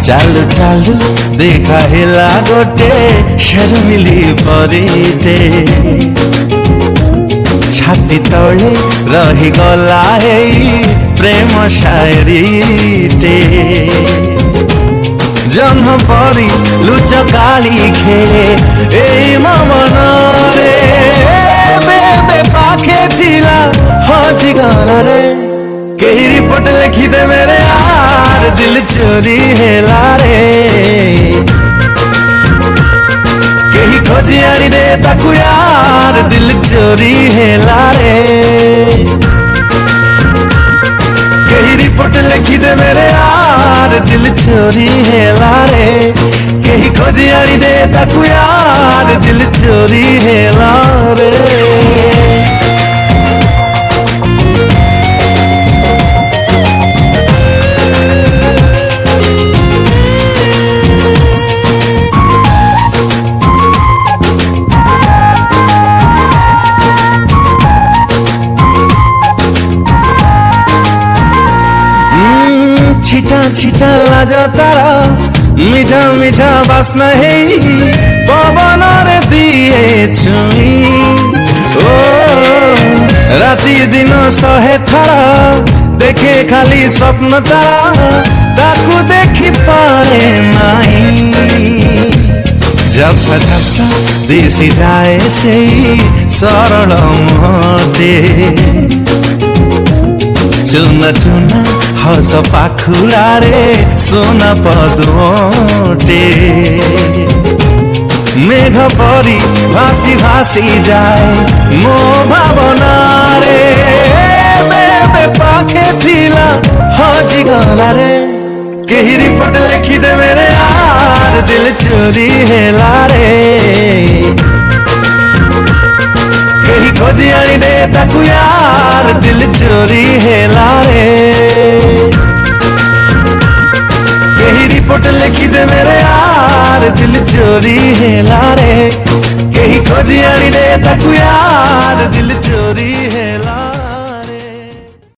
चालू चालू देखा हेला गोटे शर्मिली परीटे छाती तले रही गला हे प्रेम शायरीटे जन्म परी लुचकाली खेले ए मनरे बेबे पाखे थिला हजी गला रे कही रिपोर्ट लिखी दे मेरे यार दिल चोरी हेला रे कही खोजी आनी दे ताकू यार दिल चोरी हेला रे कही रिपोर्ट लिखी दे मेरे यार दिल चोरी हेला रे कही खोजी आनी दे ताकू यार दिल चोरी हेला रे छिटा छिटा लाजा तारा मीठा मीठा बासना है पवन रे दिए छुई ओ राति दिन सहे थारा देखे खाली स्वप्न तारा ताकू देखी पारे माई झपसा दिसी जाए से सरल मुहते चुना चुना हस पाखुरा रे सोना पदोटे मेघ परी भासी भासी जाए मो भावना रे बेबे पाखे थिला हजी गला रे कही रिपोर्ट लिखी दे मेरे यार दिल चोरी हेला रे कही खोजी आनी दे ताकू यार दिल चोरी हेला रे कही रिपोर्ट लिखी दे मेरे यार दिल चोरी हेला रे कही खोजी आनी दे ताकू यार दिल चोरी हेला